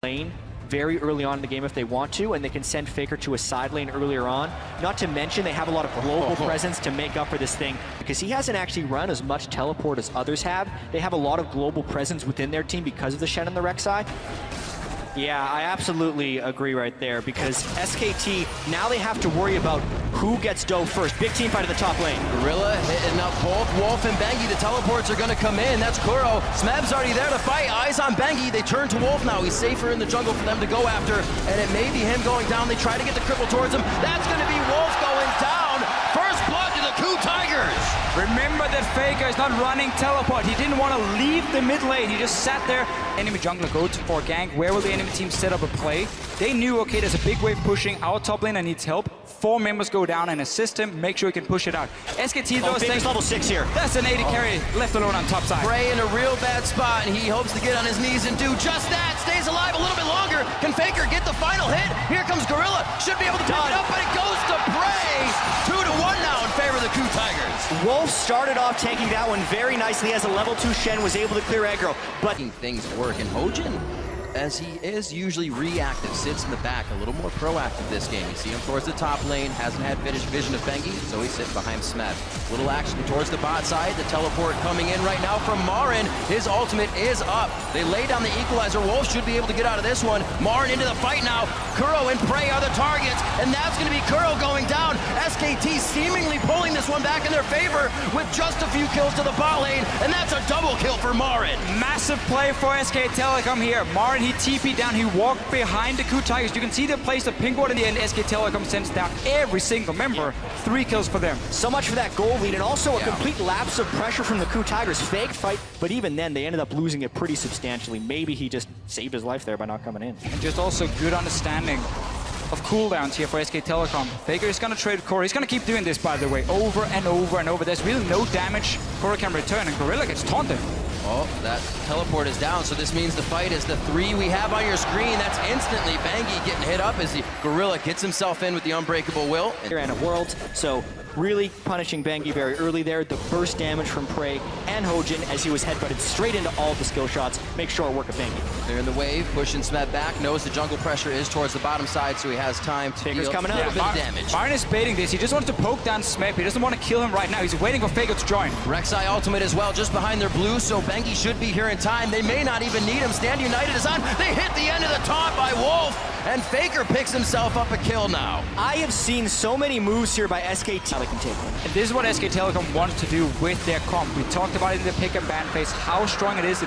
lane very early on in the game if they want to, and they can send Faker to a side lane earlier on. Not to mention they have a lot of global presence to make up for this thing, because he hasn't actually run as much teleport as others have. They have a lot of global presence within their team because of the Shen and the Rek'Sai. Yeah, I absolutely agree right there, because SKT, now they have to worry about who gets dough first. Big team fight at the top lane. Gorilla hitting up both Wolf and Bengi. The teleports are going to come in. That's Kuro. Smeb's already there to fight. Eyes on Bengi. They turn to Wolf now. He's safer in the jungle for them to go after, and it may be him going down. They try to get the cripple towards him. That's going to be Wolf going down. First blood to the Koo Tigers. Remember that Faker is not running teleport. He didn't want to leave the mid lane. He just sat there. Enemy jungler goes for a gank. Where will the enemy team set up a play? They knew, okay, there's a big wave pushing. Our top laner needs help. 4 members go down and assist him. Make sure he can push it out. SKT though is level 6 here. That's an 80 carry left alone on top side. Bray in a real bad spot, and he hopes to get on his knees and do just that. Stays alive a little bit longer. Can Faker get the final hit? Here comes Gorilla. Should be able to pick it up, but it goes to Bray. 2-1 now in favor of the Koo Tigers. Wolf started off taking that one very nicely as a level 2 Shen was able to clear aggro, but things work, and Hojin, as he is usually reactive, sits in the back, a little more proactive this game. You see him towards the top lane, hasn't had vision of Bengi, so he's sitting behind Smeb. Little action towards the bot side, the teleport coming in right now from Marin. His ultimate is up. They lay down the equalizer. Wolf should be able to get out of this one. Marin into the fight now. Kuro and Prey are the targets, and that's going to be Kuro going down. SKT seemingly pulling this one back in their favor with just a few kills to the bot lane, and that's a double kill for Marin. Massive play for SK Telecom here. Marin, he TP'd down, he walked behind the Koo Tigers. You can see they placed a ping ward in the end. SK Telecom sends down every single member. 3 kills for them. So much for that goal lead, and also a complete lapse of pressure from the Koo Tigers. Faked fight, but even then they ended up losing it pretty substantially. Maybe he just saved his life there by not coming in. And just also good understanding of cooldowns here for SK Telecom. Faker is going to trade Kuro. He's going to keep doing this, by the way, over and over and over. There's really no damage. Kuro can return, and Gorilla gets taunted. Oh, that teleport is down, so this means the fight is the 3 we have on your screen. That's instantly Bengi getting hit up as the Gorilla gets himself in with the Unbreakable Will. And at Worlds, so really punishing Bengi very early there. The burst damage from Prey and Hojin as he was headbutted straight into all of the skill shots. Make sure work of Bengi. They're in the wave, pushing Smeb back, knows the jungle pressure is towards the bottom side, so he has time to Faker's coming up. A bit of damage. Marin is baiting this. He just wants to poke down Smeb. He doesn't want to kill him right now. He's waiting for Faker to join. Rek'Sai ultimate as well, just behind their blue, so Bengi should be here in time. They may not even need him. Stand United is on. They hit the end of the taunt by Wolf, and Faker picks himself up a kill now. I have seen so many moves here by SKT. How they can take them. And this is what SK Telecom wants to do with their comp. We talked about it in the pick and ban phase, how strong it is.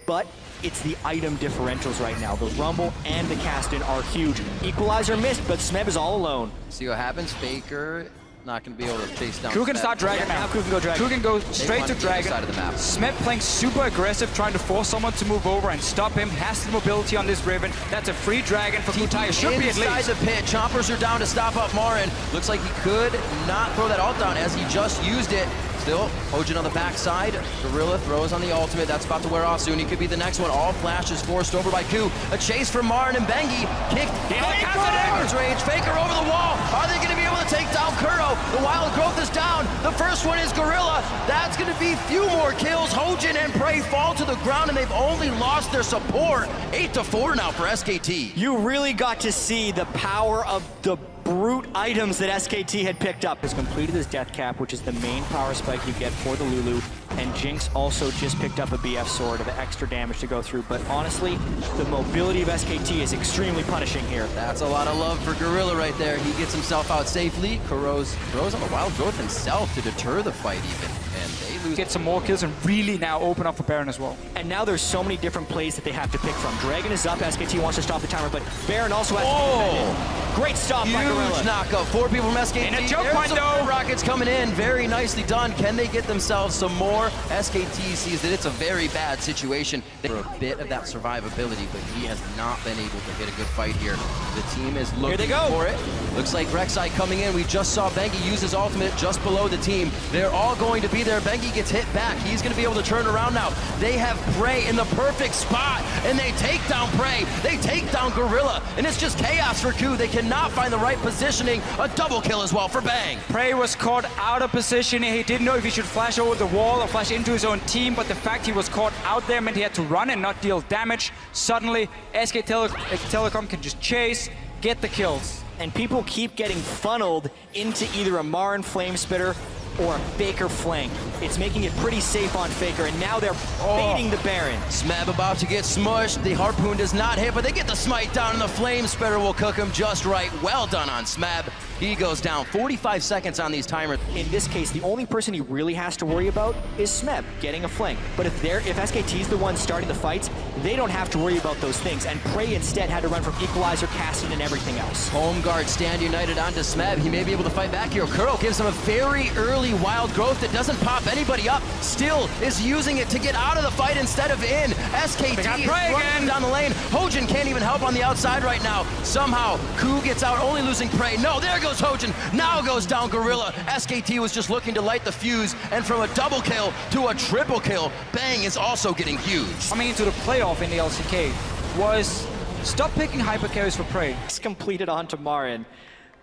But it's the item differentials right now. The Rumble and the Cast-In are huge. Equalizer missed, but Smeb is all alone. See what happens. Faker not going to be able to chase down Koo can Smeb. start Dragon now. Koo can go Dragon. Koo can go straight to Dragon. Side of the map. Smeb playing super aggressive, trying to force someone to move over and stop him. Has the mobility on this Riven. That's a free Dragon for Koo Tigers. Should be at inside least. the pit. Chompers are down to stop up Marin. Looks like he could not throw that ult down as he just used it. Still, Hojin on the backside. Gorilla throws on the ultimate. That's about to wear off soon. He could be the next one. All flashes forced over by Koo. A chase from Marin and Bengi. Kicked. Faker range. Faker over the wall. Are they going to be able to take down Kuro? The wild growth is down. The first one is Gorilla. That's going to be few more kills. Hojin and Prey fall to the ground, and they've only lost their support. 8-4 now for SKT. You really got to see the power of the brute items that SKT had picked up. Has completed his death cap, which is the main power spike you get for the Lulu. And Jinx also just picked up a BF sword of extra damage to go through. But honestly, the mobility of SKT is extremely punishing here. That's a lot of love for Gorilla right there. He gets himself out safely. Kuro's throws on the wild growth himself to deter the fight even. And they lose. Get some more kills and really now open up for Baron as well. And now there's so many different plays that they have to pick from. Dragon is up, SKT wants to stop the timer, but Baron also has to defend it. Great stop by Gorilla. Huge knockup. 4 people from SKT. In a choke There's point some though. rockets coming in. Very nicely done. Can they get themselves some more? SKT sees that it's a very bad situation. For a bit of that survivability, but he has not been able to hit a good fight here. The team is looking for it. Looks like Rek'Sai coming in. We just saw Bengi use his ultimate just below the team. They're all going to be there. Bengi gets hit back. He's going to be able to turn around now. They have Prey in the perfect spot, and they take down Prey. They take down Gorilla, and it's just chaos for Koo. They cannot find the right positioning. A double kill as well for Bang. Prey was caught out of position. He didn't know if he should flash over the wall or flash into his own team, but the fact he was caught out there meant he had to run and not deal damage. Suddenly, SK Telecom can just chase, get the kills. And people keep getting funneled into either a Marin Flame Spitter or a Faker flank. It's making it pretty safe on Faker, and now they're baiting the Baron. Smeb about to get smushed. The Harpoon does not hit, but they get the smite down, and the Flame Spitter will cook him just right. Well done on Smeb. He goes down. 45 seconds on these timers. In this case, the only person he really has to worry about is Smeb getting a flank. But if SKT's the one starting the fights, they don't have to worry about those things. And Prey instead had to run from Equalizer, Casting, and everything else. Home guard stand united onto Smeb. He may be able to fight back here. Curl gives him a very early wild growth that doesn't pop anybody up. Still is using it to get out of the fight instead of in. SKT is running down the lane. Hojin can't even help on the outside right now. Somehow, Koo gets out, only losing Prey. No, there goes Hojin. Now goes down Gorilla. SKT was just looking to light the fuse, and from a double kill to a triple kill, Bang is also getting huge. Coming into the playoff in the LCK was stop picking hyper carries for Prey. It's completed onto Marin.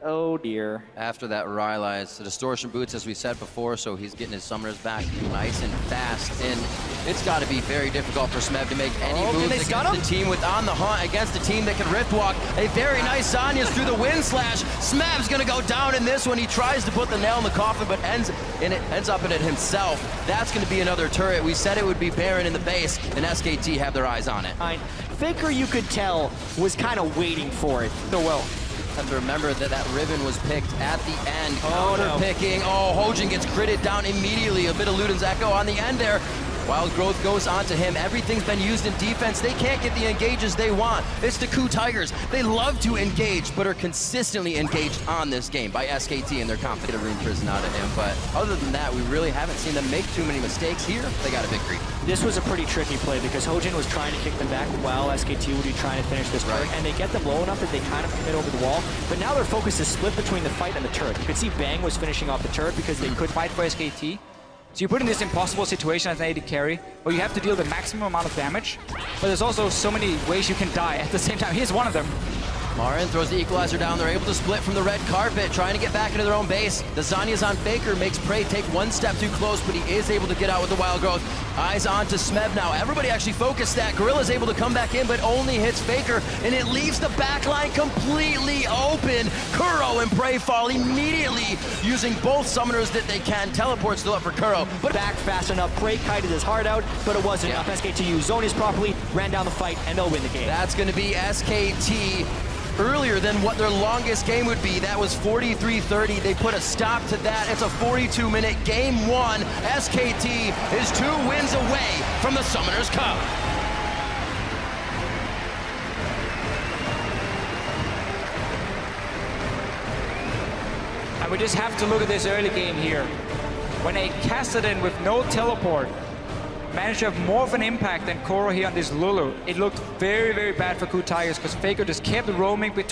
Oh dear. After that Rylai's, the distortion boots, as we said before, so he's getting his summoners back nice and fast, and it's got to be very difficult for Smeb to make any moves against the team with On the Hunt, against the team that can Rift Walk. A very nice Zanya's through the wind slash. Smeb's gonna go down in this one. He tries to put the nail in the coffin, but ends up in it himself. That's gonna be another turret. We said it would be Baron in the base, and SKT have their eyes on it. Faker, you could tell, was kind of waiting for it. So well. Have to remember that that ribbon was picked at the end. Counter-picking. Oh, Hojin gets critted down immediately. A bit of Luden's Echo on the end there. Wild Growth goes onto him. Everything's been used in defense. They can't get the engages they want. It's the Koo Tigers. They love to engage, but are consistently engaged on this game by SKT, and they're confident to Rune Prison out of him. But other than that, we really haven't seen them make too many mistakes here. They got a victory. This was a pretty tricky play because Hojin was trying to kick them back while SKT would be trying to finish this turret, and they get them low enough that they kind of commit over the wall. But now their focus is split between the fight and the turret. You could see Bang was finishing off the turret because they could fight for SKT. So you put in this impossible situation as an AD carry, where you have to deal the maximum amount of damage, but there's also so many ways you can die at the same time. Here's one of them. Marin throws the equalizer down. They're able to split from the red carpet, trying to get back into their own base. The Zanya's on Faker, makes Prey take one step too close, but he is able to get out with the Wild Growth. Eyes on to Smeb now. Everybody actually focused that. Gorilla's able to come back in, but only hits Faker, and it leaves the backline completely open. Kuro and Prey fall immediately, using both summoners that they can. Teleport still up for Kuro, but back fast enough. Prey kited his heart out, but it wasn't enough. SKT used Zonius properly, ran down the fight, and they'll win the game. That's going to be SKT. Earlier than what their longest game would be. That was 43-30. They put a stop to that. It's a 42-minute game one. SKT is 2 wins away from the Summoners Cup. And we just have to look at this early game here. When a Kassadin with no teleport managed to have more of an impact than Koro here on this Lulu, it looked very, very bad for Koo Tigers because Faker just kept roaming between